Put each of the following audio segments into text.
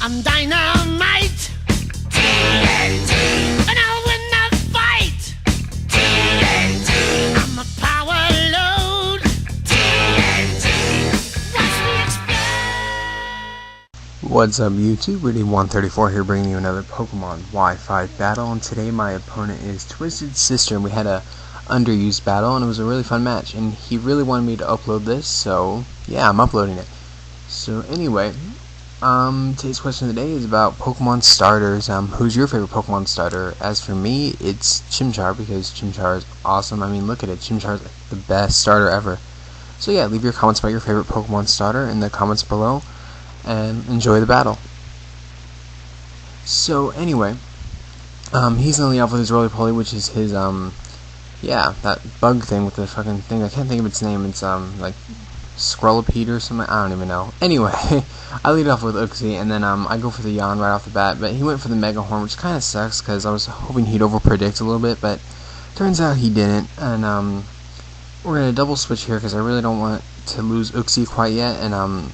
I'm dynamite. TNT. And I'll win the fight. TNT. I'm a power load. TNT. Watch me explode. What's up YouTube, Rooney134 here bringing you another Pokemon Wi-Fi battle, and today my opponent is Twisted Sister, and we had a underused battle and it was a really fun match, and he really wanted me to upload this, so yeah, I'm uploading it. So anyway, today's question of the day is about Pokemon starters. Who's your favorite Pokemon starter? As for me, it's Chimchar, because Chimchar is awesome. I mean, look at it, Chimchar is the best starter ever. So yeah, leave your comments about your favorite Pokemon starter in the comments below, and enjoy the battle. So anyway, he's gonna lead off with his Roly-Poly, which is his, yeah, that bug thing with the fucking thing. I can't think of its name. It's, like, Squirrelipede or something. I don't even know. Anyway, I lead off with Uxie, and then, I go for the Yawn right off the bat, but he went for the Mega Horn, which kind of sucks, because I was hoping he'd over-predict a little bit, but turns out he didn't, and, we're gonna double switch here, because I really don't want to lose Uxie quite yet, and,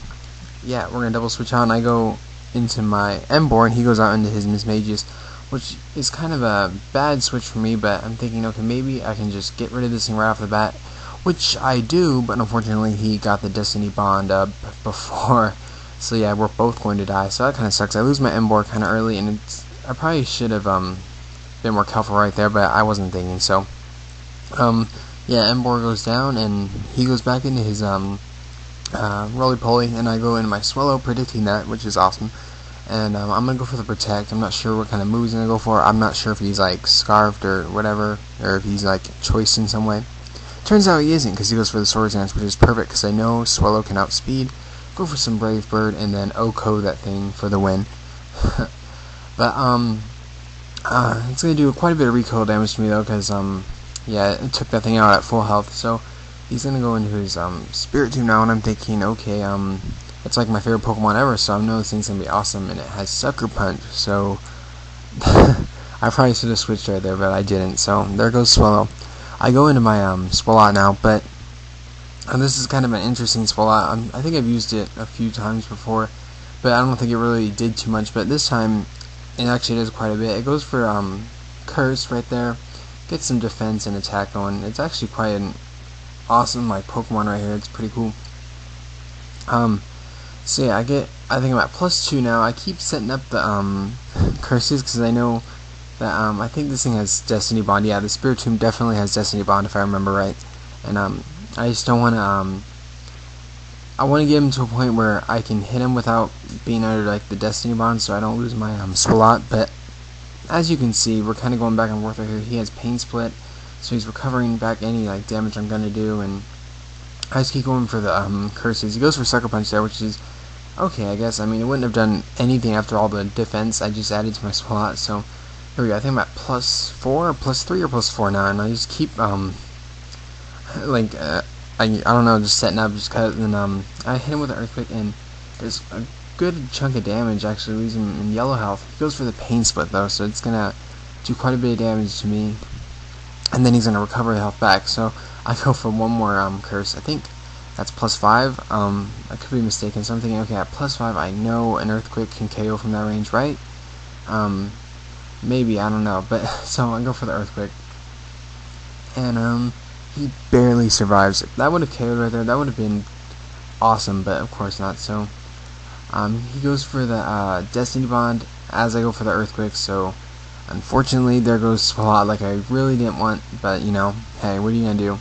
yeah, we're gonna double switch out, and I go into my Emboar, and he goes out into his Mismagius, which is kind of a bad switch for me, but I'm thinking, okay, maybe I can just get rid of this thing right off the bat, which I do, but unfortunately he got the Destiny Bond up before, so yeah, we're both going to die, so that kind of sucks. I lose my Emboar kind of early, and I probably should have been more careful right there, but I wasn't thinking, so yeah, Emboar goes down, and he goes back into his Roly-Poly, and I go into my Swellow, predicting that, which is awesome. And I'm going to go for the Protect. I'm not sure what kind of move he's going to go for. I'm not sure if he's like Scarfed or whatever, or if he's like choiced in some way. Turns out he isn't, because he goes for the Swords Dance, which is perfect, because I know Swellow can outspeed. Go for some Brave Bird, and then OHKO that thing for the win. But it's going to do quite a bit of recoil damage to me though, because yeah, it took that thing out at full health. So he's going to go into his Spiritomb now, and I'm thinking, okay, it's like my favorite Pokemon ever, so I know this thing's going to be awesome, and it has Sucker Punch, so I probably should have switched right there, but I didn't, so there goes Swellow. I go into my Swalot now, but this is kind of an interesting Swalot. I think I've used it a few times before, but I don't think it really did too much, but this time it actually does quite a bit. It goes for Curse right there, gets some defense and attack going. It's actually quite an awesome like Pokemon right here. It's pretty cool. So yeah, I think I'm at +2 now. I keep setting up the curses, because I know that I think this thing has Destiny Bond. Yeah, the Spiritomb definitely has Destiny Bond if I remember right. And I just don't want to I want to get him to a point where I can hit him without being under like the Destiny Bond, so I don't lose my Swalot. But as you can see, we're kind of going back and forth right here. He has Pain Split, so he's recovering back any like damage I'm gonna do, and I just keep going for the curses. He goes for Sucker Punch there, which is okay, I guess. I mean, it wouldn't have done anything after all the defense I just added to my Swalot. So here we go. I think I'm at +4 or +3 or +4 now, and I just keep like I don't know, just setting up, just cause, and I hit him with an Earthquake, and there's a good chunk of damage. Actually leaves him in yellow health. He goes for the Pain Split though, so it's gonna do quite a bit of damage to me, and then he's gonna recover health back. So I go for one more curse. I think that's +5. I could be mistaken, so I'm thinking, okay, at +5, I know an Earthquake can KO from that range, right? Maybe, I don't know, but so I go for the Earthquake, and he barely survives. If that would have KO'd right there, that would have been awesome, but of course not. So he goes for the Destiny Bond as I go for the Earthquake, so unfortunately there goes Swalot, like I really didn't want, but you know, hey, what are you gonna do?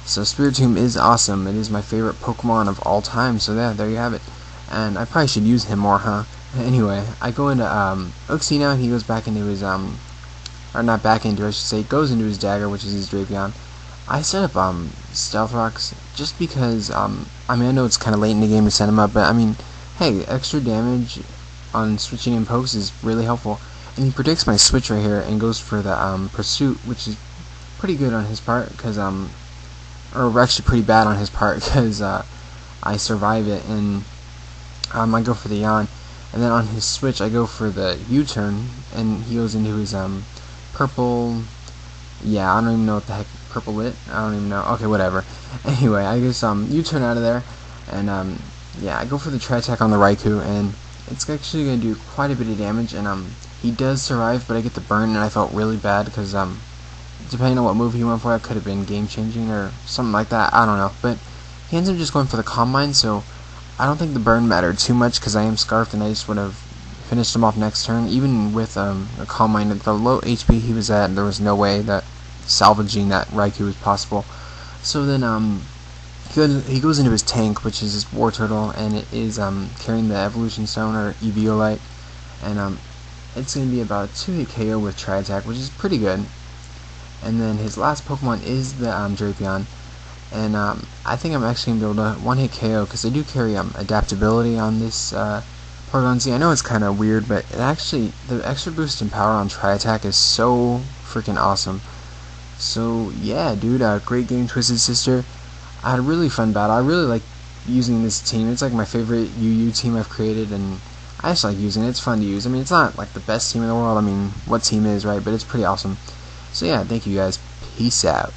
So Spiritomb is awesome. It is my favorite Pokemon of all time, so yeah, there you have it. And I probably should use him more, huh? Anyway, I go into Uxie now, and he goes back into his or not back into, I should say, goes into his Dagger, which is his Drapion. I set up Stealth Rocks just because I mean, I know it's kind of late in the game to set him up, but I mean, hey, extra damage on switching in pokes is really helpful. And he predicts my switch right here and goes for the Pursuit, which is pretty good on his part, because or actually pretty bad on his part, because I survive it, and I go for the Yawn, and then on his switch I go for the U-turn, and he goes into his purple, yeah, I don't even know what the heck, purple lit, I don't even know, okay, whatever. Anyway, I just U-turn out of there, and yeah, I go for the Tri-Attack on the Raikou, and it's actually going to do quite a bit of damage, and he does survive, but I get the burn, and I felt really bad because depending on what move he went for, it could have been game changing or something like that. I don't know, but he ends up just going for the Calm Mind, so I don't think the burn mattered too much because I am scarfed, and I just would have finished him off next turn. Even with a Calm Mind at the low HP he was at, there was no way that salvaging that Raikou was possible. So then he goes into his tank, which is his War Turtle, and it is carrying the Evolution Stone or Eviolite, and it's going to be about a 2-hit KO with Tri Attack, which is pretty good. And then his last Pokemon is the Drapion, and I think I'm actually going to be able to 1-hit KO because they do carry adaptability on this Porygon Z. I know it's kind of weird, but it actually, the extra boost in power on Tri Attack is so freaking awesome. So yeah, dude, great game, Twisted Sister. I had a really fun battle. I really like using this team. It's like my favorite UU team I've created, and I just like using it. It's fun to use. I mean, it's not like the best team in the world. I mean, what team is, right? But it's pretty awesome. So yeah, thank you guys. Peace out.